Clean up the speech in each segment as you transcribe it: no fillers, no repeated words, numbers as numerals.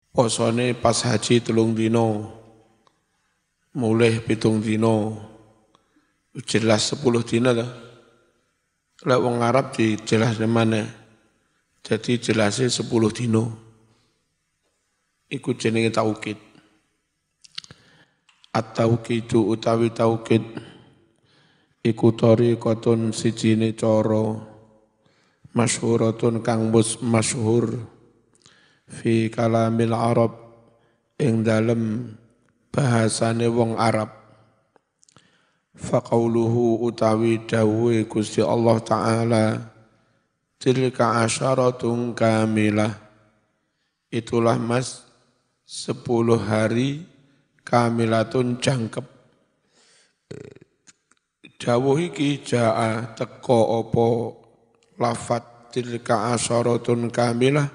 Posone pas haji 3 dino, mulih 7 dino, jelas 10 dino lah. Lek wong Arab dijelas mana? Jadi jelasnya 10 dino. Iku jenenge taukid. At-tauqidu utawi taukid iku tariqatun sijine cara masyhuratun kang masyhur fi kalamil Arab ing dalem bahasane wong Arab. Faqauluhu utawi dawuhe Gusti Allah Ta'ala tilka asyaratun kamilah, itulah mas 10 hari kamilatun jangkep. Dawuh iki jaa teko apa lafat tilka asyaratun kamilah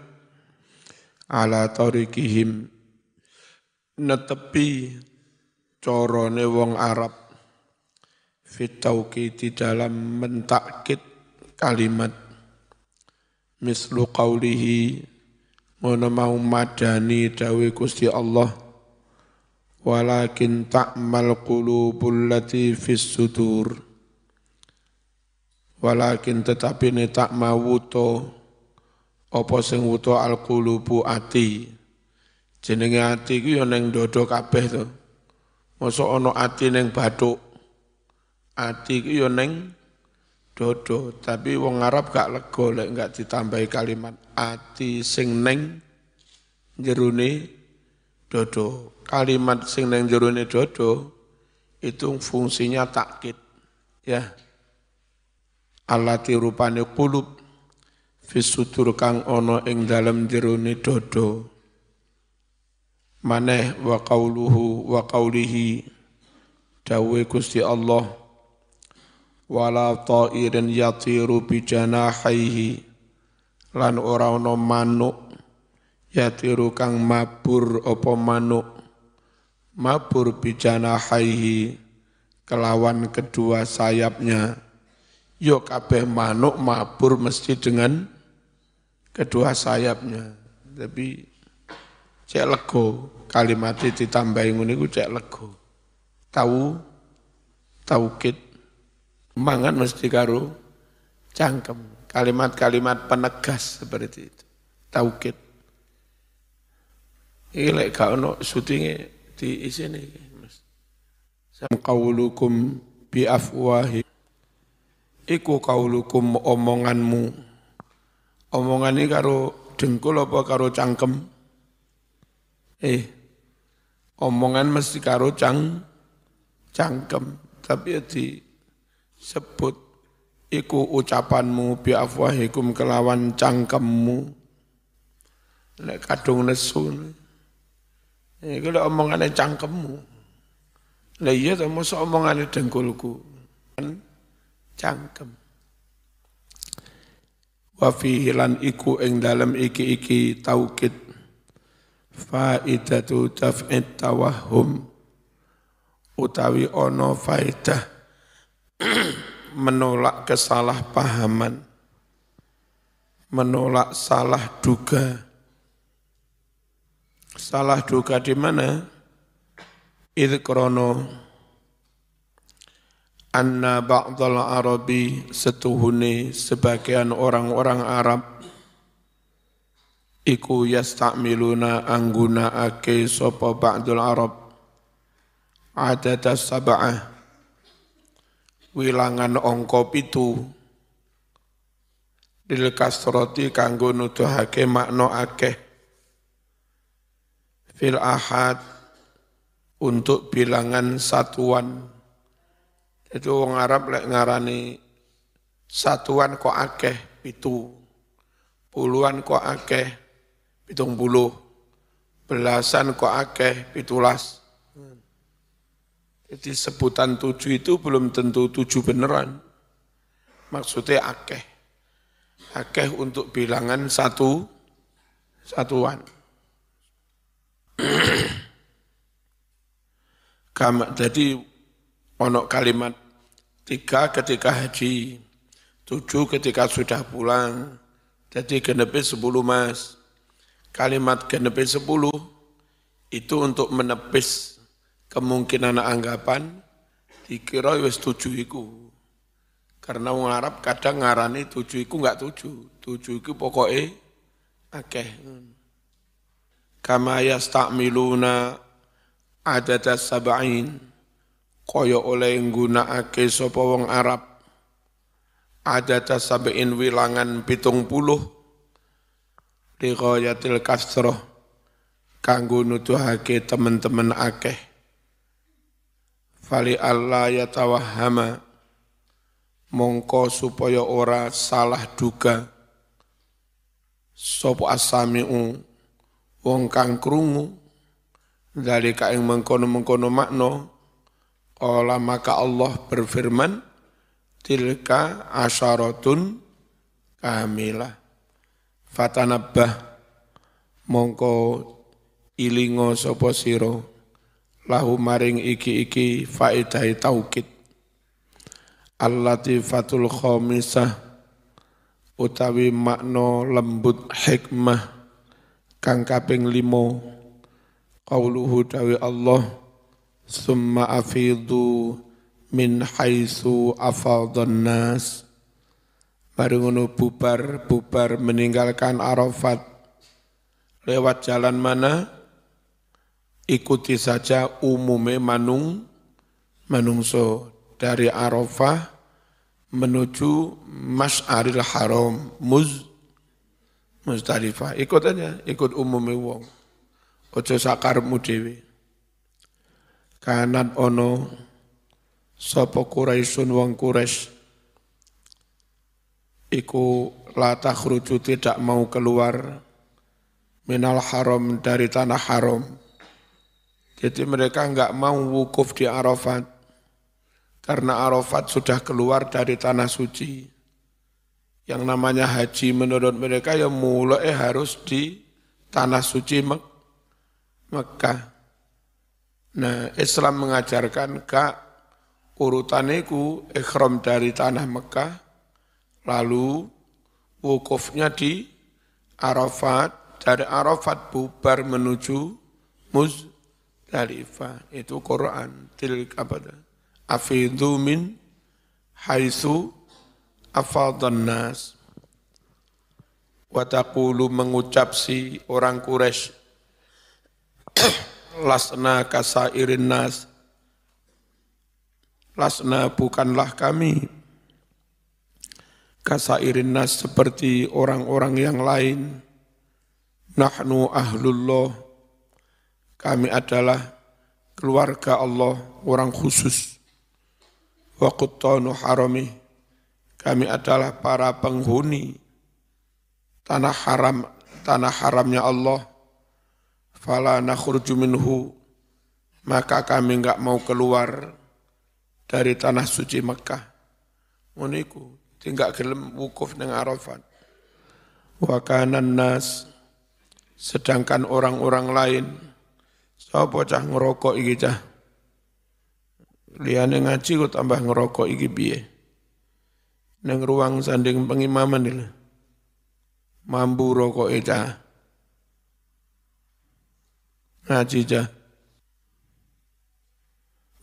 ala tariqihim netepi corone wong Arab fit tauqiti dalam mentakkid kalimat mislu qaulihi ngono mau madani dawe Gusti Allah walakin ta'mal qulubul lati fis sudur, walakin tetapi ne tak mawuto apa sing wuto al qulubu ati, jenenge ati ku ya ning dodo kabeh to. Mosok ana ati ning bathuk, ati ku ya ning dodo, tapi wong Arab gak lega lek gak ditambahi kalimat ati sing ning jerone dodo. Kalimat sing nang jerone dodo itu fungsinya takkid ya. Allati rupane qulub fis sudur kang ana ing dalem jerone dodo. Maneh wa qauluhu wa qaulihi dawe Gusti Allah wala ta'irin yatiru bi janahihi lan ora ana manuk yatiru kang mabur apa manuk mabur bijana haihi kelawan kedua sayapnya. Yo kabeh manuk mabur mesti dengan kedua sayapnya. Tapi cek lego kalimatnya ditambahi ngene iku cek lego. Taukid mangan mesti karo cangkem. Kalimat-kalimat penegas seperti itu. Taukid. Iki lek gak ono syutinge di isine Mas. Qaulukum bi afwahi iku qaulukum omonganmu. Omongan iki karo dengkul apa karo cangkem? Omongan mesti karo cangkem, tapi disebut iku ucapanmu bi afwahikum kelawan cangkemmu. Lek kadung nesu. Kalau omongannya cangkemmu, lah iya to mosok omongane dengkulku. Cangkem. Wa fihi lan iku ing dalem iki taukid faidatu taf'id tawahhum utawi ana faedah menolak kesalahpahaman, menolak salah duga. Salah duga di mana? Idh krono anna ba'dal Arabi setuhune sebagian orang-orang Arab iku yastamiluna anggunakake sapa ba'dul Arab adada sab'ah wilangan angka 7 lil kasrati kanggo nuduhake makna akeh fil ahad untuk bilangan satuan. Itu wong Arab lek ngarani satuan kok akeh 7, puluhan kok akeh 70, belasan kok akeh 17. Jadi sebutan 7 itu belum tentu 7 beneran. Maksudnya akeh. Akeh untuk bilangan satuan. Jadi ono kalimat 3 ketika haji, 7 ketika sudah pulang, jadi genepi 10 Mas. kalimat genepe 10 itu untuk menepis kemungkinan anggapan dikira wis 7 iku. Karena wong Arab kadang ngarani 7 iku enggak 7. 7 iku pokoke akeh. Kama yastamiluna adada sab'in kaya oleh nggunakake sapa wong Arab adada sab'in wilangan 70 li ghayatil kasrah kanggo nuduhake teman-teman akeh fali alla yatawahhama mongko supaya ora salah duga sapa asami'u wong kang krungu dari ing mengkono-mengkono makna qala maka Allah berfirman tilka asyaratun kamilah fatanabbah mongko ilingo sapa sira lahu maring iki faedah taukid al-latifatul khamisah utawi makna lembut hikmah kang kaping 5 qauluhu dawi Allah summa afidu min haitsu afadhan nas bareng ngono bubar meninggalkan Arafat lewat jalan mana ikuti saja umume manungso dari Arafah menuju Masy'aril Haram Muzdalifah ikut aja ikut umume wong aja sakarepmu dhewe kanat ono sapa Quraisyun wong Quraisy iku la takhruju tidak mau keluar minal haram dari tanah haram. Jadi mereka enggak mau wukuf di Arafat karena Arafat sudah keluar dari tanah suci. Yang namanya haji menurut mereka ya mulai harus di tanah suci Mekah. Nah, Islam mengajarkan urutaniku ikhram dari tanah Mekah lalu wukufnya di Arafat, dari Arafat bubar menuju Muzdalifah. Itu Quran. Afidhu min haitsu afadhan nas. Wa taqulu mengucap si orang Quraisy lasna kasairin nas. Lasna bukanlah kami kasairin nas seperti orang-orang yang lain. Nahnu ahlullah. Kami adalah keluarga Allah, orang khusus. Wa quttanu harami. Kami adalah para penghuni tanah haramnya Allah. Fala nakhruju minhu. Maka kami enggak mau keluar dari tanah suci Mekah. Moniku tidak gelem wukuf nang Arafat. Wa kanan nas sedangkan orang-orang lain sapa cah ngerokok iki cah. Liyane ngaji kok tambah ngerokok iki piye? Nang ruang sanding pengimaman iki. Mambu rokok cah. Ngaji cah.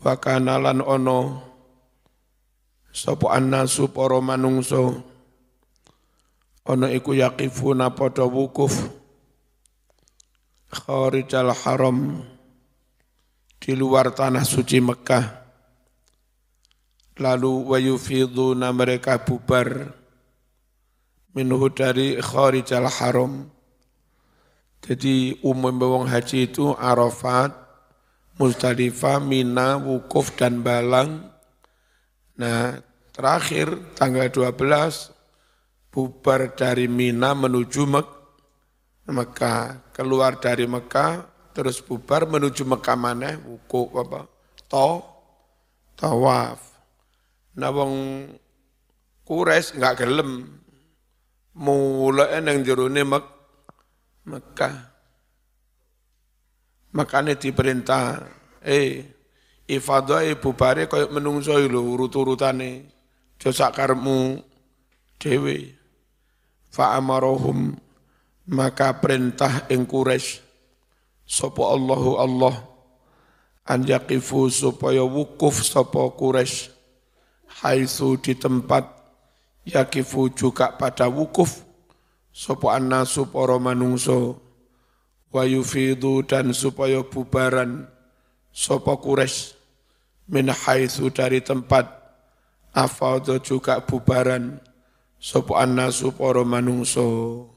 Wa kanalan ono sapa annasu para manungso ana iku yaqifuna padha wukuf kharijal haram di luar tanah suci Mekah lalu wayufiduna mereka bubar minhu dari kharijal haram. Jadi umum wong haji itu Arafat, Muzdalifah, Mina, wukuf dan Balang. Nah, terakhir tanggal 12 bubar dari Mina menuju Mekah, keluar dari Mekah terus bubar menuju Mekah maneh wukuf tawaf. Nah wong Quraisy enggak gelem mulai nang jerone Mekah. Makanya diperintah ifadah bubare kaya menungso lho urut-urutane aja sak karepmu dhewe fa amarahum maka perintah ing Quraisy sapa Allahu Allah an yaqifu supaya wukuf sapa Quraisy haitsu di tempat yaqifu juga pada wukuf sapa annasu para manungso wa yufidu dan supaya bubaran sapa Quraisy min haitsu dari tempat afadha juga bubaran sapa annasu para manungso.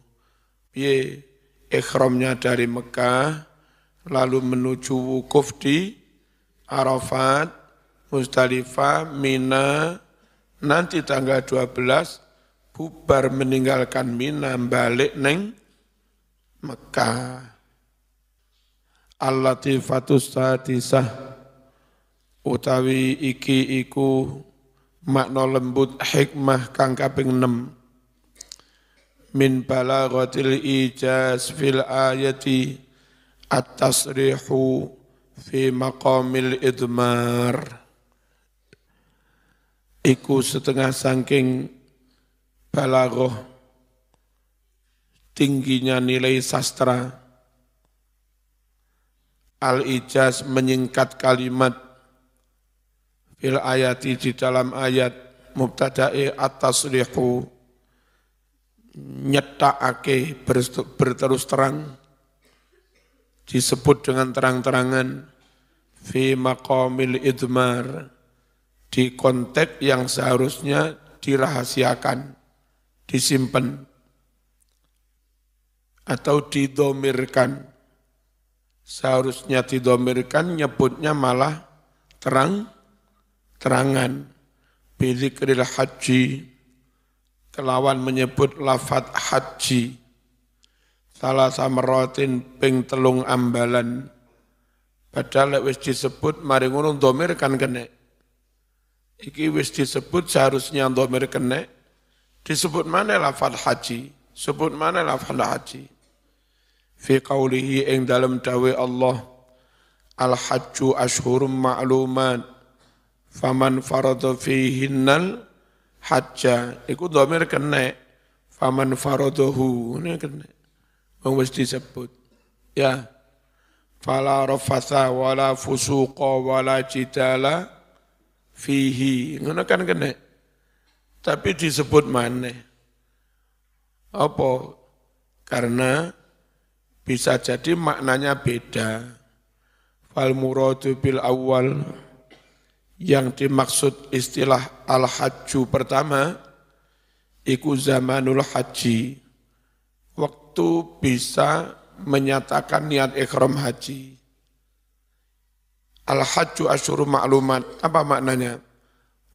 Piye ihramnya dari Mekah lalu menuju wukuf di Arafat, Muzdalifah, Mina, nanti tanggal 12 bubar meninggalkan Mina balik neng Mekah. Al-Latifatus Sadisah utawi iki iku makna lembut hikmah kang kaping 6 min balaghatil ijaz fil ayati at-tasrihu fi maqamil idmar. Iku setengah saking balaghah tingginya nilai sastra. Al-ijaz menyingkat kalimat fil ayati di dalam ayat mubtada'i at-tasrihu nyetakake berterus terang disebut dengan terang-terangan fi maqamil idmar di konteks yang seharusnya dirahasiakan, disimpan atau didomirkan. Seharusnya didomirkan, nyebutnya malah terangan. Bidzikril haji kelawan menyebut lafadz haji salah samaratin ping 3 ambalan padahal wis disebut mari ngono dhamir kan kena iki wis disebut seharusnya dhamir kena disebut mana lafadz haji sebut mana lafadz haji fi qaulihi ing dalam dawe Allah al hajju ashhurum ma'lumat faman farada fihinnal hajja, iku dhamir kena, faman faradahu, ini kena, wis disebut, ya, fala rafatha wala fusuqa wala jidala fihi, ini kan kena, tapi disebut mana? Apa? Karena bisa jadi maknanya beda. Fal muradu bil awal, yang dimaksud istilah al-hajju pertama, iku zamanul haji, waktu bisa menyatakan niat ikhram haji. Al-hajju asyhurun ma'lumat, apa maknanya?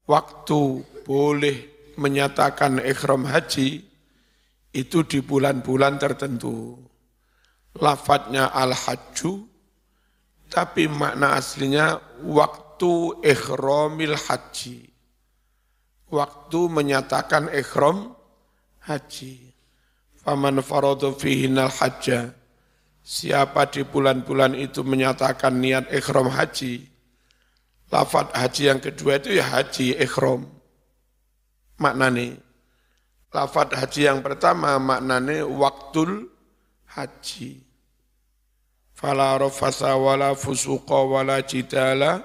Waktu boleh menyatakan ikhram haji, itu di bulan-bulan tertentu. Lafadznya al-hajju, tapi makna aslinya waktu ikhramil haji. Waktu menyatakan ikhram haji. Faman farada fihinal hajja. Siapa di bulan-bulan itu menyatakan niat ikhram haji. Lafadz haji yang kedua itu ya haji ikhram. Maknanya. Lafadz haji yang pertama maknanya waktul haji. Fala rafasa wala fusuqa wala jidala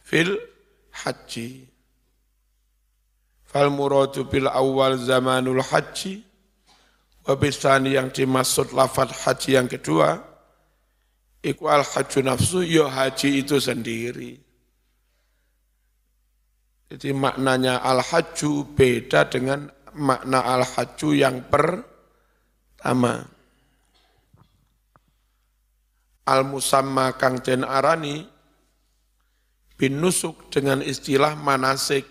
fil haji. Fal muradu bil awal zamanul haji wa bisani yang dimaksud lafadz haji yang kedua iku al hajju nafsu ya haji itu sendiri. Jadi maknanya al hajju beda dengan makna al hajju yang pertama. Al musamma kang den arani bin nusuk dengan istilah manasik.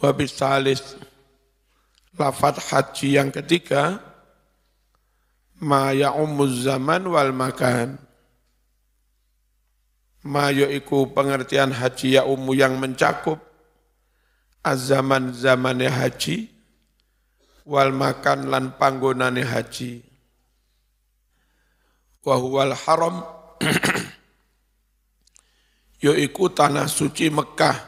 Wa bisalis lafadz haji yang ketiga ma ya'ummuz zaman wal makan. Ma yaiku pengertian haji ya'ummu yang mencakup az-zaman zamane haji wal makan lan panggonane haji. Wa huwal haram yaiku tanah suci Mekah.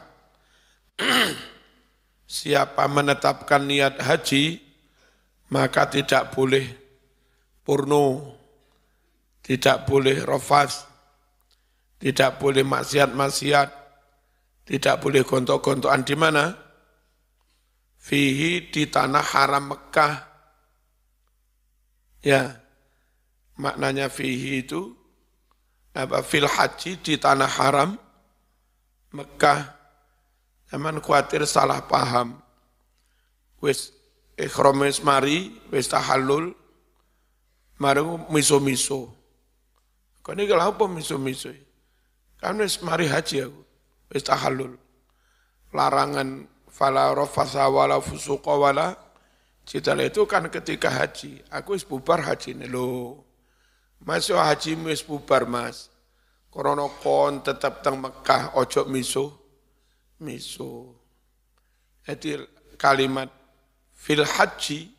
Siapa menetapkan niat haji, maka tidak boleh porno, tidak boleh rafas, tidak boleh maksiat-maksiat, tidak boleh gontok-gontokan di mana? Fihi di tanah haram Mekah. Ya, maknanya fihi itu fil haji di tanah haram Mekah. Zaman khawatir salah paham. Wis ikhram wis mari, wis tahallul, mari miso-miso. Kau ini kalau apa miso-miso? Kan wis mari haji aku, wis tahallul. Larangan fala rafasa wala fusuqa wala jidal itu kan ketika haji. Aku wis bubar haji ini lho. Masuk haji wis bubar mas. Korona kon tetap teng Mekah ojo miso. Jadi kalimat fil haji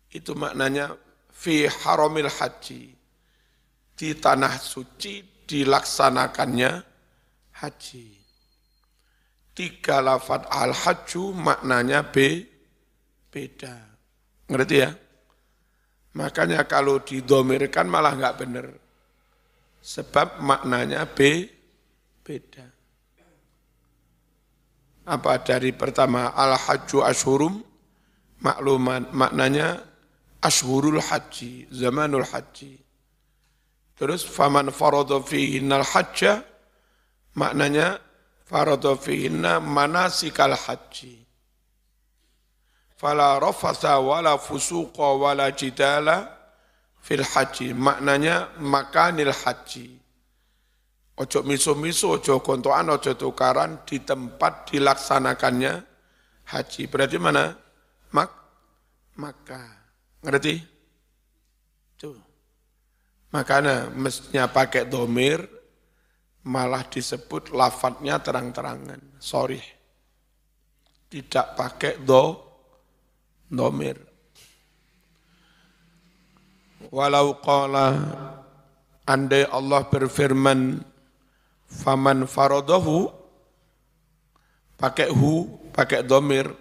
itu maknanya fi haramil haji. Di tanah suci dilaksanakannya haji. 3 lafadz al-hajju maknanya beda. Ngerti ya? Makanya kalau didomirkan malah enggak benar. Sebab maknanya beda. Apa dari pertama al-hajju ashhurum makluman maknanya ashhurul haji, zamanul haji. Terus faman farada fihinnal hajja maknanya farada fihinna manasikal haji. Fala rafasa wala fusuqa wala jidala fil haji maknanya makanil haji. Ojo miso-miso, ojo kontoan, ojo tukaran di tempat dilaksanakannya haji. Berarti mana? Makkah. Ngerti? Tuh. Makanya mestinya pakai domir, malah disebut lafadznya terang-terangan. Sorry. Tidak pakai domir. Walau qala andai Allah berfirman faman faradahu pakai domir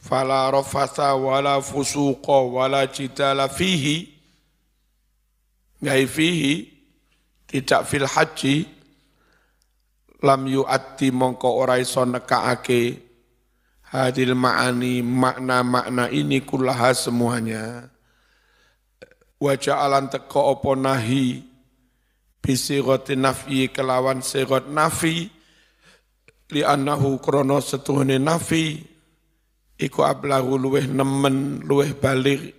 fala rafasa wala fusuqa wala jidala fihi tidak fil haji lam yu'atti mongko ora iso nekaake hadil ma'ani makna-makna ini kullaha semuanya wa ja'alan teko apa nahi bisighati nafyi kelawan sighat nafi li annahu krana setuhune nafi iku ablahu luweh nemen luweh balik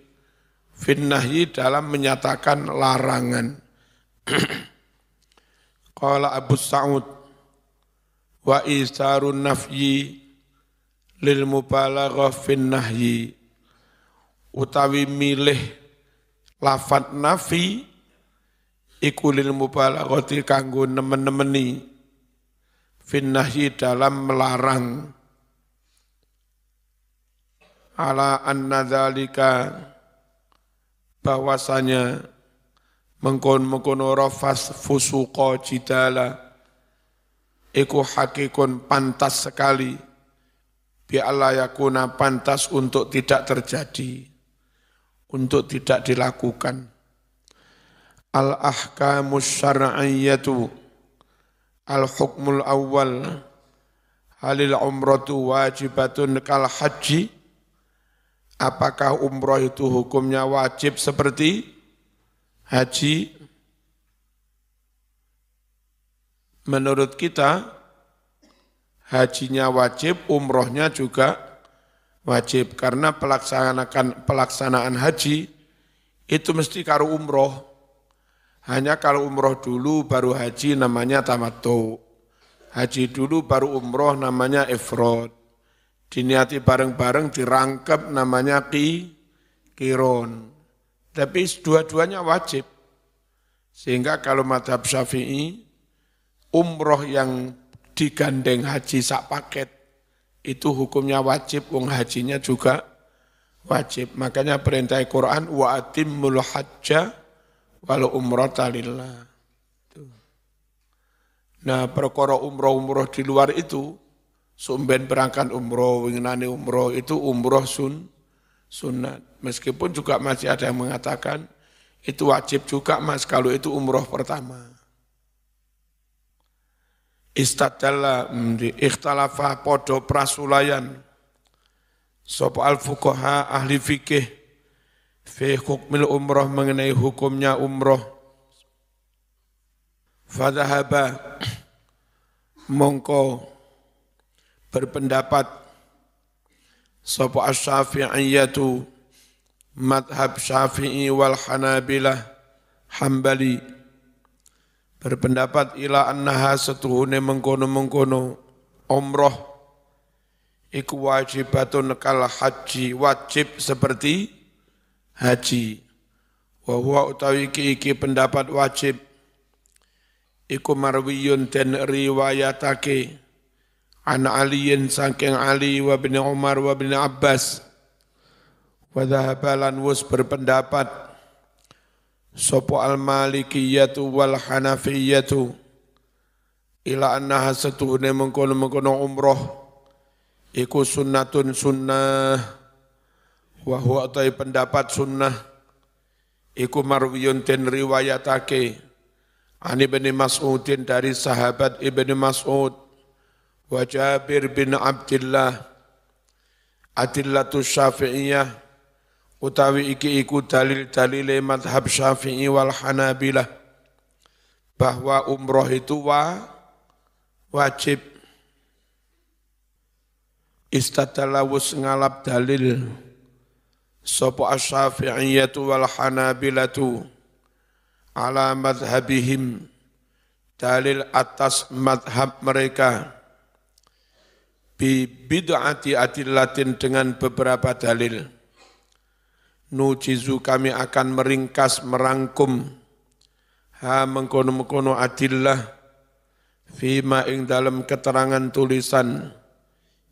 finnahyi dalam menyatakan larangan. Qala Abu Sa'ud wa isarun nafyi lil mubalaghah finnahyi utawi milih lafadz nafi iku lil mubalaghati kanggo nemen-nemeni finnahyi dalam melarang ala anna dzalika bahwasanya mengkon-mengkono rafas fusuqa jidala iku hakikun pantas sekali bi alla yakuna pantas untuk tidak terjadi untuk tidak dilakukan al ahkamus syar'iyyatu al hukmul awal halil umratu wajibatun kal haji. Apakah umroh itu hukumnya wajib seperti haji? Menurut kita, hajinya wajib, umrohnya juga wajib. Karena pelaksanaan haji itu mesti karo umroh. Hanya kalau umroh dulu baru haji namanya tamattu. Haji dulu baru umroh namanya ifrad. Diniati bareng-bareng dirangkep namanya qiron. Tapi dua-duanya wajib. Sehingga kalau mazhab Syafi'i, umroh yang digandeng haji sak paket, itu hukumnya wajib, wong hajinya juga wajib. Makanya perintah Quran, wa atimmul hajja wal umrata lillah. Nah, perkara umroh di luar itu, sumben berangkat umroh, winginane umroh itu umroh sunat. Meskipun juga masih ada yang mengatakan itu wajib juga mas kalau itu umroh pertama. Istadalla ikhtalafa podo prasulayan sapa al-fuqaha ahli fikih fi hukmil umroh mengenai hukumnya umroh. Fadhahaba mongko berpendapat sapa asy-Syafi'iyyatu madhab Syafi'i wal Hanabilah Hambali berpendapat ila annaha setuhune mengkono-mengkono umroh iku wajibatun kal haji wajib seperti haji wa huwa utawi iki pendapat wajib iku marwiyun den riwayatake an aliyin saking Ali wa bin Umar wa bin Abbas wa dhahabalan wus berpendapat sopo al-malikiyatu wal hanafiyatu ila annaha setuhune mengkono-mengkono umroh iku sunnatun sunnah wa huwa utai pendapat sunnah iku marwiyun den riwayatake ani bin Mas'udin dari sahabat Ibnu Mas'ud wa Jabir bin Abdillah adillatus Syafi'iyah utawi iki iku dalil-dalile madhab Syafi'i wal Hanabilah bahwa umroh itu wajib. Istadalawus ngalap dalil sapa asy-Syafi'iyyatu wal Hanabilatu ala madhabihim dalil atas madhab mereka bi bid'ati adillatin dengan beberapa dalil. Nujizu kami akan meringkas merangkum ha mengkono-mengkono adillah fima ing dalam keterangan tulisan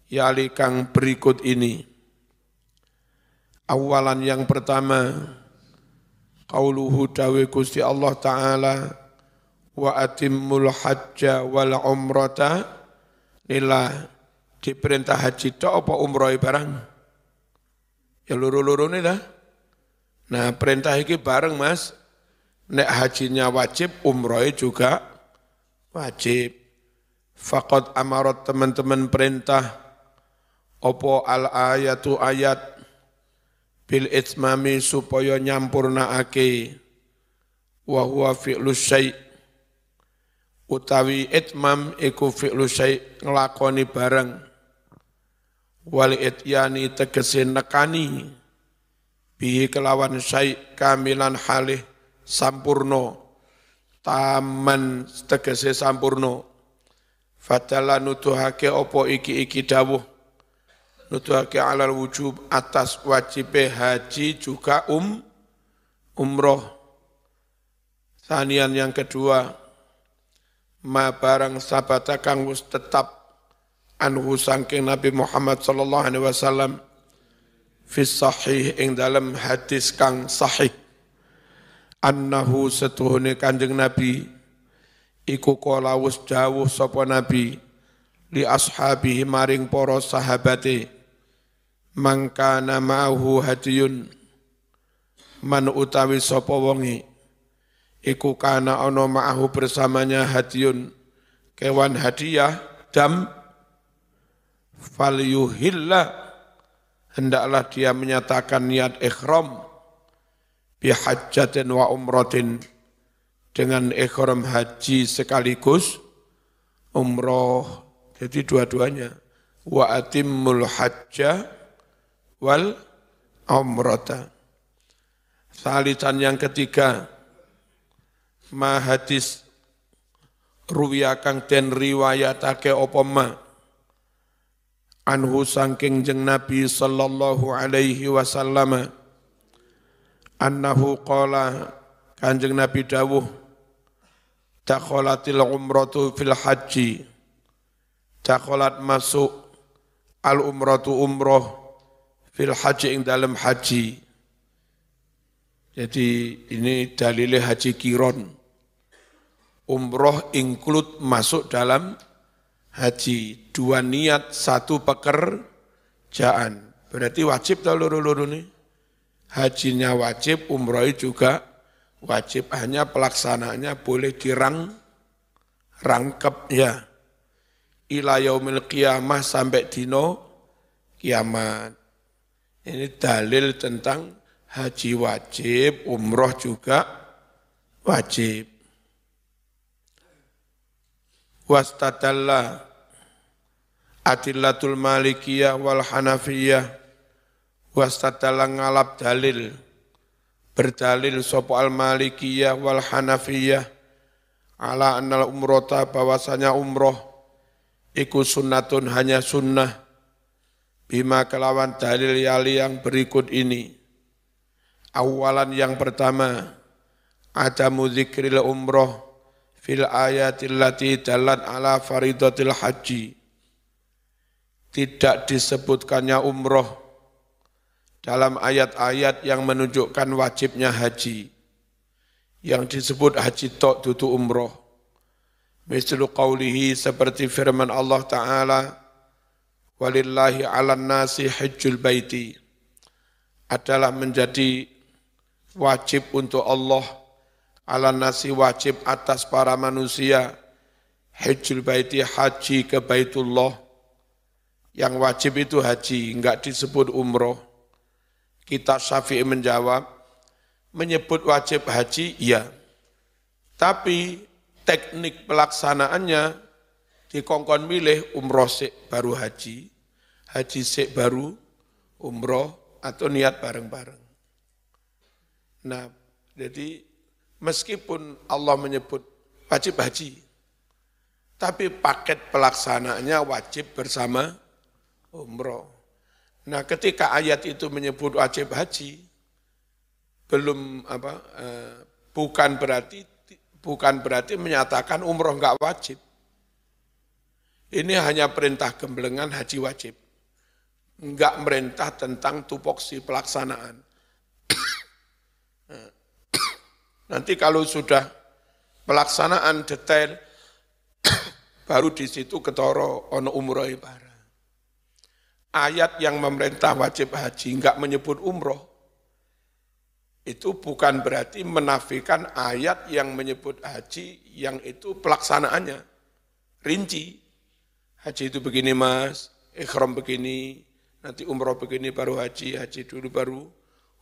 yali kang berikut ini. Awalan yang pertama qauluhu dawe Gusti Allah Ta'ala wa atimmul hajja wal umrata lillah diperintah haji tok apa umroh barang ya loro-lorone dah. Nah perintah ini bareng mas, nek hajinya wajib, umroh juga wajib. Faqad amarat teman-teman perintah, opo al ayatu ayat, bil itmami supaya nyampurnaake, wa huwa fi'lu syai' utawi itmam iku fi'lu syai' ngelakoni bareng, wal ityani tegese nekani, bihi kelawan syai' kamilan halih sampurno taman tegese sampurno fadala nuduhake opo iki dawuh nuduhake alal wujub atas wajibe haji juga umroh. Sanian yang kedua ma barang sabata kang wis tetap anhu sangking Nabi Muhammad sallallahu alaihi wasallam fis sahih ing dalam hadis kang sahih annahu setuhune Kanjeng Nabi iku qala wus dawuh sapa Nabi li ashabihi maring para sahabate mangkana ma'hu hadiyun man utawi sapa wonge iku kana ana ma'hu bersamanya hadiyun kewan hadiah dam falyuhilla hendaklah dia menyatakan niat ihram bihajjatin wa umratin dengan ihram haji sekaligus umroh. Jadi dua-duanya wa atimmul hajja wal umrata. Salisan yang ketiga ma hadis ruwiya kang den riwayatake apa ma anhu sangking jeng Nabi sallallahu alaihi wasallam annahu qala kanjeng Nabi dawuh dakhalatil umratu fil haji dakhalat masuk al umratu umroh fil haji ing dalam haji. Jadi ini dalilnya haji kiron umroh include masuk dalam haji, dua niat satu pekerjaan. Berarti wajib tau loro-loro nih. Hajinya wajib, umroh juga wajib. Hanya pelaksanaannya boleh rangkep ya. Ila yaumil qiyamah sampai dino kiamat. Ini dalil tentang haji wajib, umroh juga wajib. Wastadalla adillatul malikiyah wal hanafiyah wastadalla ngalap dalil berdalil sapa al malikiyah wal hanafiyah ala annal umrata bahwasanya umroh iku sunnatun hanya sunnah bima kelawan dalil yali yang berikut ini. Awalan yang pertama ada dzikril umroh fil ayatil lati dalat ala faridatil haji. Tidak disebutkannya umroh dalam ayat-ayat yang menunjukkan wajibnya haji. Yang disebut haji tok dudu umroh. Mislu qawlihi seperti firman Allah Ta'ala, walillahi ala nasi hajjul baiti. Adalah menjadi wajib untuk Allah, ala nasi wajib atas para manusia, hajjul baiti haji ke Baitullah. Yang wajib itu haji, enggak disebut umroh. Kitab Syafi'i menjawab, menyebut wajib haji, iya. Tapi teknik pelaksanaannya dikongkon milih umroh sik baru haji sik baru umroh, atau niat bareng-bareng. Nah, jadi meskipun Allah menyebut wajib haji, tapi paket pelaksanaannya wajib bersama umroh. Nah, ketika ayat itu menyebut wajib haji, bukan berarti menyatakan umroh enggak wajib. Ini hanya perintah gemblengan haji wajib. Enggak merintah tentang tupoksi pelaksanaan. Nanti kalau sudah pelaksanaan detail, baru di situ ketoro ono umroh ibarat. Ayat yang memerintah wajib haji enggak menyebut umroh, itu bukan berarti menafikan ayat yang menyebut haji yang itu pelaksanaannya rinci. Haji itu begini mas, ikhram begini, nanti umroh begini baru haji dulu baru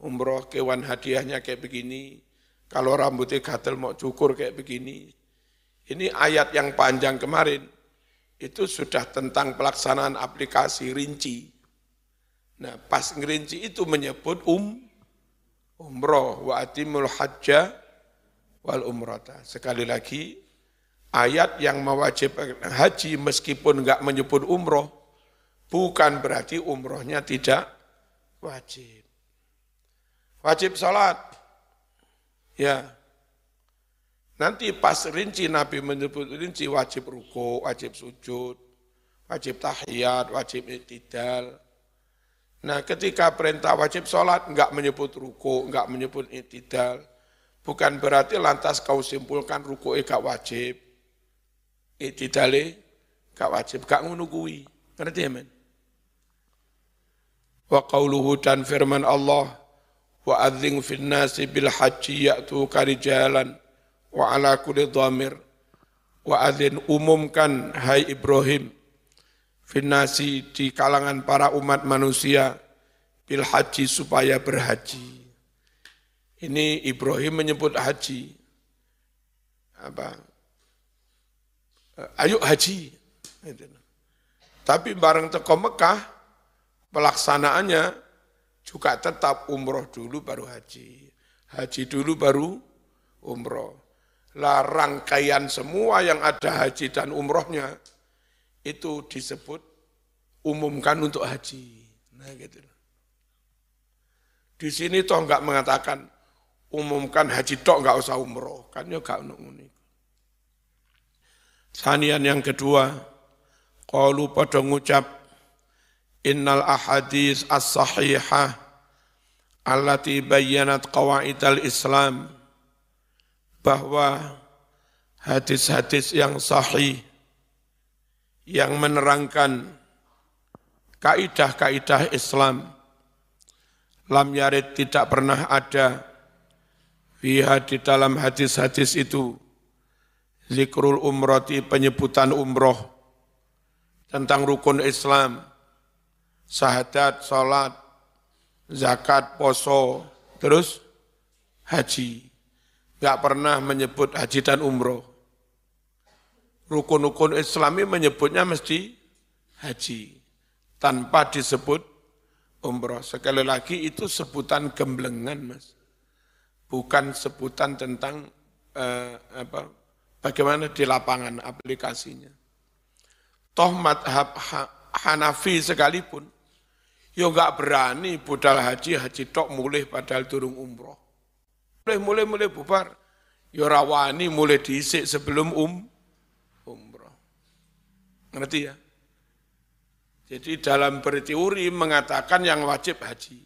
umroh, kewan hadiahnya kayak begini, kalau rambutnya gatel mau cukur kayak begini. Ini ayat yang panjang kemarin, itu sudah tentang pelaksanaan aplikasi rinci. Nah, pas ngerinci itu menyebut umroh wa atimul hajja wal umrata. Sekali lagi, ayat yang mewajibkan haji meskipun enggak menyebut umroh, bukan berarti umrohnya tidak wajib. Wajib salat. Ya. Nanti pas rinci Nabi menyebut rinci wajib ruku, wajib sujud, wajib tahiyat, wajib i'tidal. Nah, ketika perintah wajib sholat enggak menyebut ruku, enggak menyebut i'tidal, bukan berarti lantas kau simpulkan ruku enggak wajib, i'tidal enggak wajib, enggak ngono kuwi. Ngerti ya, men? Wa qauluhu dan firman Allah, wa adzin fin nasi bil haji ya'tuka rijalan wa ala kulli dhamir. Wa adzin umumkan hai Ibrahim finnasi di kalangan para umat manusia bil haji supaya berhaji. Ini Ibrahim menyebut haji. Ayo haji. Tapi bareng teko Mekah pelaksanaannya juga tetap umroh dulu baru haji. Haji dulu baru umroh. Lah rangkaian semua yang ada haji dan umrohnya itu disebut umumkan untuk haji. Nah gitu. Di sini toh enggak mengatakan umumkan haji tok enggak usah umroh, kan ya enggak ngono. Sanian yang kedua, qalu pada ngucap innal ahadits as-sahihah allati bayyanat qawaidal Islam, bahwa hadis-hadis yang sahih yang menerangkan kaidah-kaidah Islam lam yarid tidak pernah ada fiha di dalam hadis-hadis itu zikrul umrati penyebutan umroh tentang rukun Islam, syahadat, salat, zakat, poso, terus haji. Enggak pernah menyebut haji dan umroh. Rukun-rukun Islami menyebutnya mesti haji tanpa disebut umroh. Sekali lagi itu sebutan gemblengan, Mas. Bukan sebutan tentang bagaimana di lapangan aplikasinya. Toh madhab Hanafi sekalipun, yo enggak berani budal haji tok mulih padahal durung umroh. Mulai bubar. Yo rawani mulai diisik sebelum umroh. Ngerti ya? Jadi dalam berteori mengatakan yang wajib haji.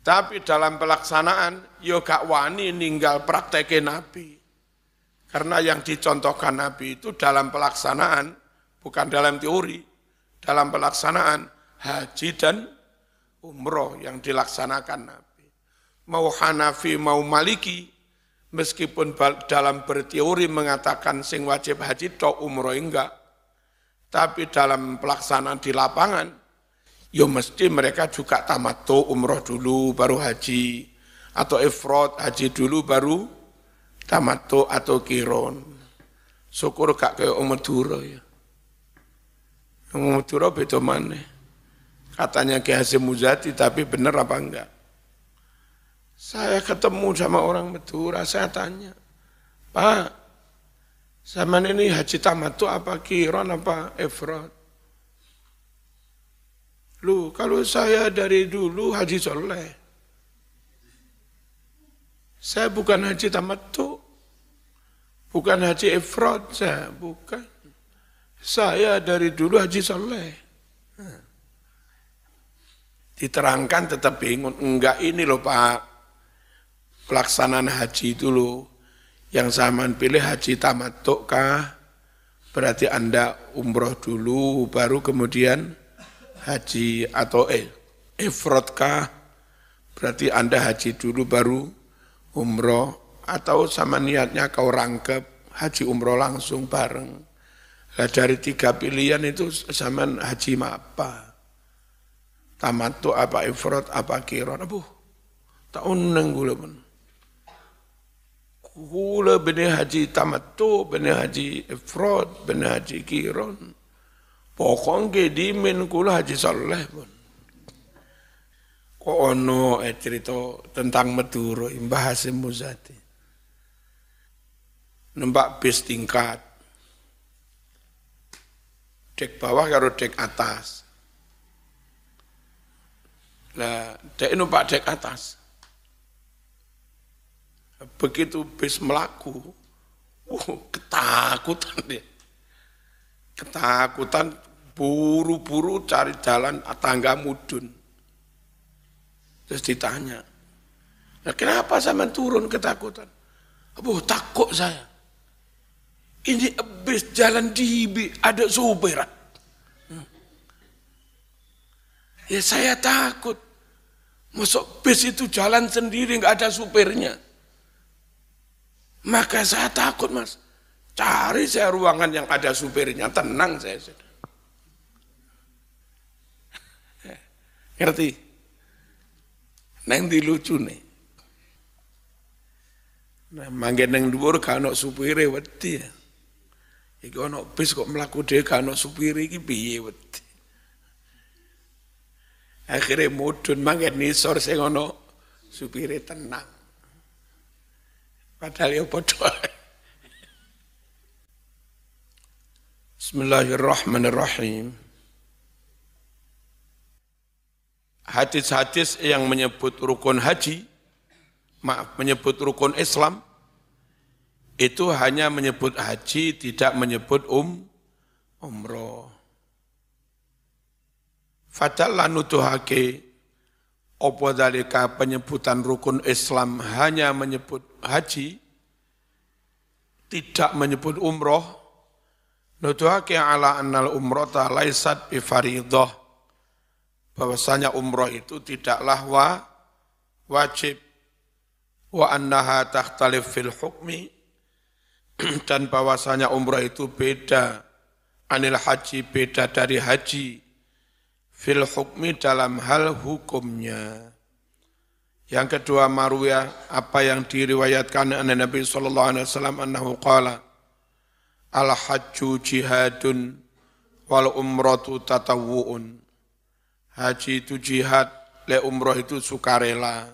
Tapi dalam pelaksanaan, yo gak wani ninggal prakteknya Nabi. Karena yang dicontohkan Nabi itu dalam pelaksanaan, bukan dalam teori. Dalam pelaksanaan haji dan umroh yang dilaksanakan Nabi. Mau Hanafi, mau Maliki, meskipun dalam berteori mengatakan sing wajib haji tok umroh enggak, tapi dalam pelaksanaan di lapangan, yo mesti mereka juga tamattu umroh dulu baru haji, atau ifrad haji dulu baru tamattu atau kiron. Syukur gak kayak Madura ya. Madura beda mana? Katanya Ki Hasyim Muzadi, tapi benar apa enggak? Saya ketemu sama orang Madura, saya tanya, Pak, zaman ini haji tamattu apa kiron apa ifrad? Lu, kalau saya dari dulu haji soleh. Saya bukan haji tamattu, bukan haji ifrad, saya bukan. Saya dari dulu haji soleh. Diterangkan tetap bingung, enggak ini loh Pak. Pelaksanaan haji itu loh, yang zaman pilih haji tamattu kah, berarti Anda umroh dulu, baru kemudian haji, atau ifrad kah, berarti Anda haji dulu, baru umroh, atau sama niatnya kau rangkep, haji umroh langsung bareng. Nah, dari 3 pilihan itu zaman haji apa? Tamattu apa ifrad, apa kiron, tak uneng gula pun. Kula benih haji tamattu, benih haji ifrad, benih haji kiron. Pokoknya dimin kula haji saleh pun. Kok ono cerita tentang Madura, Mbah Hasyim Muzadi. Numpak bis tingkat. Dek bawah karo dek atas. Lah, dek numpak dek atas. Begitu bis melaku, ketakutan dia. Ketakutan, buru-buru cari jalan tangga mudun. Terus ditanya, nah, kenapa sampean turun ketakutan? Takut saya. Ini bis jalan dibi, ada supir. Ya saya takut. Masuk bis itu jalan sendiri, nggak ada supirnya. Maka saya takut, Mas. Cari saya ruangan yang ada supirnya, tenang saya sudah. Ngerti? Neng dilucu nih. Nah, manggen neng dhuwur gak ono supire wedi ya. Iki ono bis kok mlaku dhewe gak ono supire iki piye wedi. Akhire mudhun manggen nisor sing ono supire tenang. Padahal ya padha. Bismillahirrahmanirrahim. Hadis-hadis yang menyebut rukun haji, menyebut rukun Islam, itu hanya menyebut haji, tidak menyebut umroh. Fadalla nuduhake apa dalika penyebutan rukun Islam hanya menyebut haji, tidak menyebut umroh, nuduhake ala annal umrata laisat bi faridah, bahwasanya umroh itu tidaklah wajib, wa annaha takhtalif fil hukmi, dan bahwasanya umrah itu beda anil haji, beda dari haji, fil hukmi dalam hal hukumnya. Yang kedua, marwiyah, apa yang diriwayatkan oleh Nabi sallallahu alaihi wasallam annahu qala al hajju jihadun wal umratu tatawwu'un. Haji itu jihad, le umroh itu sukarela.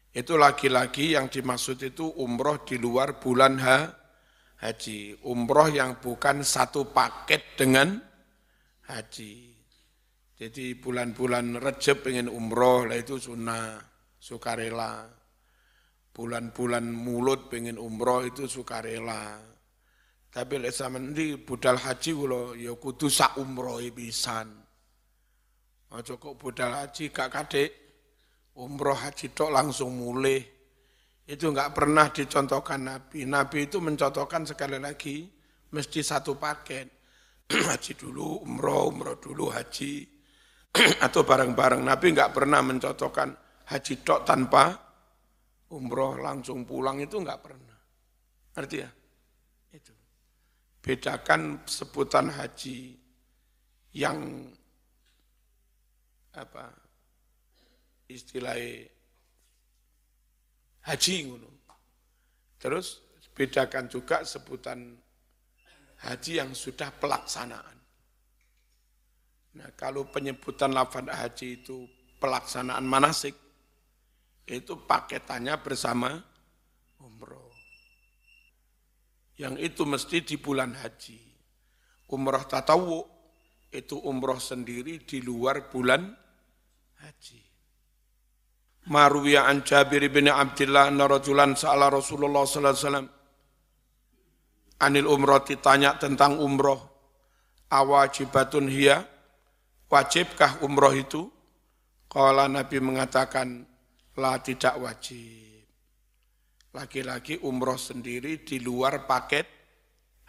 Itu lagi-lagi yang dimaksud itu umroh di luar bulan haji. Umroh yang bukan satu paket dengan haji. Jadi bulan-bulan Rejab pengen umroh, lah itu sunnah, sukarela. Bulan-bulan Mulud pengen umroh itu sukarela. Tapi lek sampeyan ndi budal haji kula ya kudu sak umroh pisan. Aja kok budal haji gak kadek umroh haji tok langsung mulih. Itu enggak pernah dicontohkan Nabi. Nabi itu mencontohkan sekali lagi mesti satu paket. Haji dulu, umroh dulu, haji. Atau bareng-bareng. Nabi enggak pernah mencontohkan haji tok tanpa umroh langsung pulang, itu enggak pernah. Ngerti ya? Itu. Bedakan sebutan haji yang istilahnya haji ngono. Terus bedakan juga sebutan haji yang sudah pelaksanaan. Nah, kalau penyebutan lafaz haji itu pelaksanaan manasik, itu paketannya bersama umroh. Yang itu mesti di bulan haji. Umroh tatawwu itu umroh sendiri di luar bulan haji. Marwiya an Jabir bin Abdullah anna rajulan sa'ala Rasulullah sallallahu alaihi wasallam anil umrah, ditanya tentang umroh, awajibatun hiya, wajibkah umroh itu? Qala, Nabi mengatakan la, tidak wajib. Lagi-lagi umroh sendiri di luar paket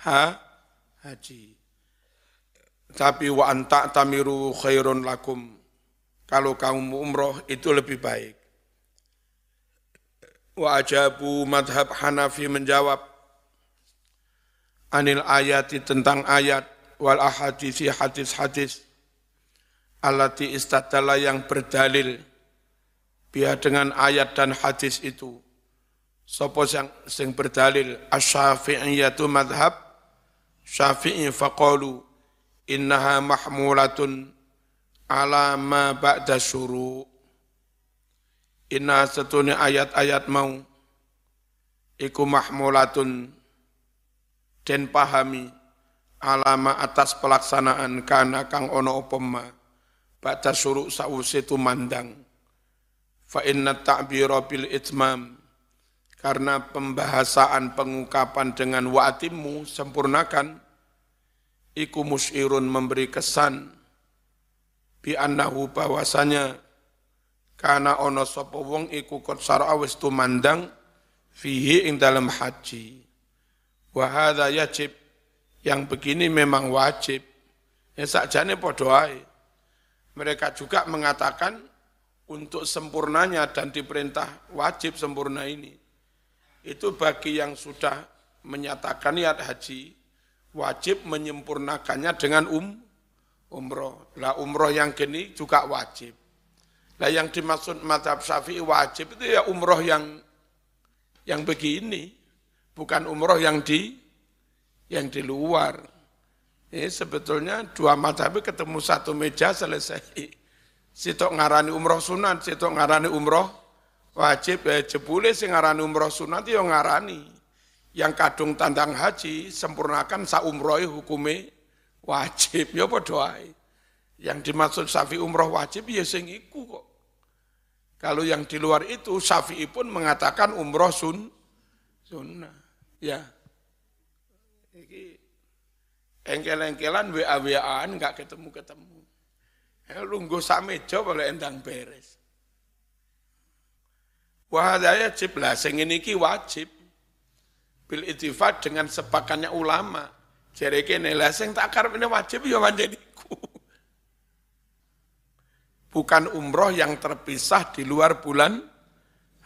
haji. Tapi wa anta tamiru khairun lakum, kalau kamu umroh itu lebih baik. Wa ajabu madhab Hanafi menjawab anil ayati, tentang ayat, wal ahadisi, hadis-hadis, allati istadalla, yang berdalil biha, dengan ayat dan hadis itu. Sapa sing berdalil, asy-syafi'iyatu madhab Syafi'i, faqalu innaha mahmulatun ala ma ba'da syuru'. Inna setune ayat-ayat mau iku mahmulatun, den pahami, alama atas pelaksanaan, kana kang ono opema ba'da syuru' sa'use tumandang. Fa inna ta'bira bil itmam, karena pembahasaan pengungkapan dengan wa'atimmu, sempurnakan, iku musyirun, memberi kesan, bi annahu, bahwasanya, kana ono sapa wong iku qad syara'a wis tumandang, fihi ing dalam haji. Wa hadza yajib, yang begini memang wajib. Ya sakjane padha ae. Mereka juga mengatakan untuk sempurnanya dan diperintah wajib sempurna ini, itu bagi yang sudah menyatakan niat haji, wajib menyempurnakannya dengan umroh. Lah umroh yang gini juga wajib. Lah yang dimaksud mazhab Syafi'i wajib itu ya umroh yang begini, bukan umroh yang di luar. Ini sebetulnya dua mazhab ketemu satu meja, selesai. Sitok ngarani umroh sunat, sitok ngarani umroh wajib. Jebule sing ngarani umroh sunat ya ngarani. Yang kadung tandang haji, sempurnakan sa umrohi hukume wajib. Ya padha ae. Yang dimaksud Syafi'i umroh wajib ya sing iku kok. Kalau yang di luar itu Syafi'i pun mengatakan umroh sunnah. Ya. Iki engkel-engkelan WA-WA-an enggak ketemu-ketemu. Lungguh sak meja boleh endang beres. Wah, wajib lah, sing iki wajib. Bil ittifaq, dengan sepakatnya ulama. Jare kene lah sing tak karep wajib ya pancen iku. bukan umroh yang terpisah di luar bulan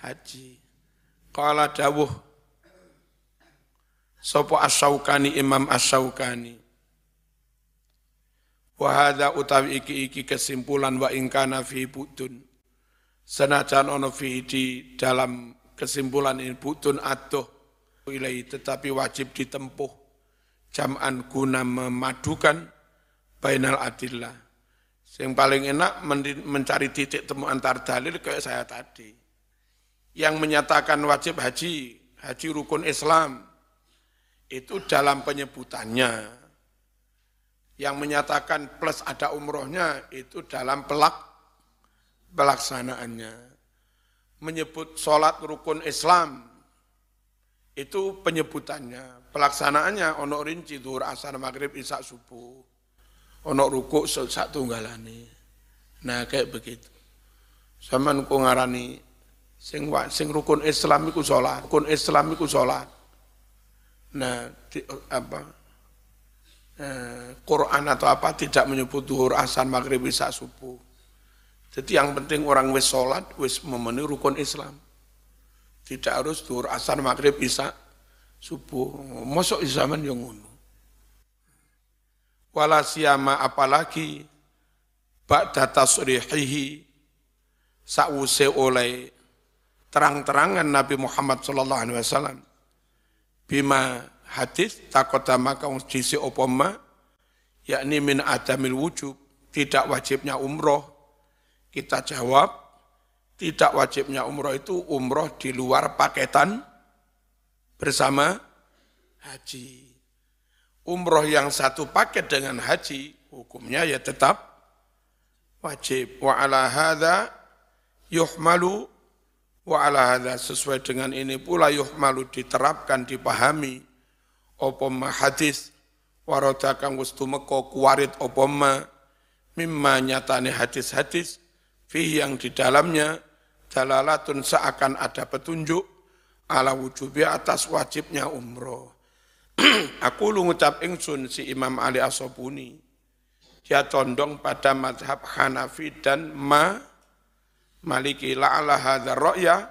haji. Qala dawuh sapa Asy-Syaukani Imam Asy-Syaukani. Wa hadza utawi iki kesimpulan wa in kana fi budun. Senajan ono fi di dalam kesimpulan ini budun adoh ilai tetapi wajib ditempuh jam'an guna memadukan bainal adillah. Yang paling enak mencari titik temu antar dalil kayak saya tadi. Yang menyatakan wajib haji rukun Islam, itu dalam penyebutannya. Yang menyatakan plus ada umrohnya, itu dalam pelaksanaannya. Menyebut sholat rukun Islam, itu penyebutannya. Pelaksanaannya, ono rinci, zuhur, asar, maghrib, isya, subuh. Ono rukuk sak tunggalane. Nah kayak begitu. Sampeyan ku ngarani sing rukun Islam iku salat, rukun Islam iku salat. Nah Quran atau apa tidak menyebut zuhur, asar, maghrib, isya, subuh. Jadi yang penting orang wis salat wis memenuhi rukun Islam. Tidak harus zuhur, asar, maghrib, isya, subuh. Mosok zaman yang ngono. Wala siyama apalagi ba'da tasrihihi sa'use oleh terang-terangan Nabi Muhammad sallallahu alaihi wasallam bima hadis taqaddama kaum disi opoma yakni min adamil wujub tidak wajibnya umroh. Kita jawab tidak wajibnya umroh itu umroh di luar paketan bersama haji. Umroh yang satu paket dengan haji, hukumnya ya tetap wajib. Wa ala hadza yuhmalu, wa ala hadza sesuai dengan ini pula yuhmalu diterapkan, dipahami, opoma hadis, warada kang wis tumeka kuwarit opoma, mimma nyatane hadis-hadis, fi yang di dalamnya, dalalatun seakan ada petunjuk, ala wujubi atas wajibnya umroh. Aku lu ngucap ingsun si Imam Ali As-Sabuni. Dia condong pada mazhab Hanafi dan Maliki la'ala hadzal ra'ya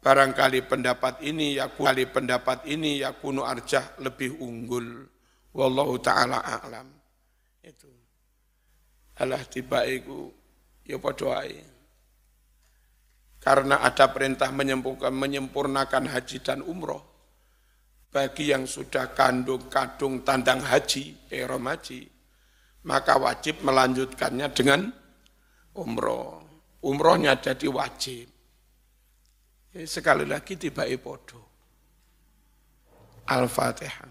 barangkali pendapat ini yakunu arjah lebih unggul. Wallahu taala a'lam. Itu. Alah tibaiku ya padha ae. Karena ada perintah menyempurnakan haji dan umroh. Bagi yang sudah kadung tandang haji, ihram haji, maka wajib melanjutkannya dengan umroh. Umrohnya jadi wajib. Sekali lagi tiba podo. Al-Fatihah.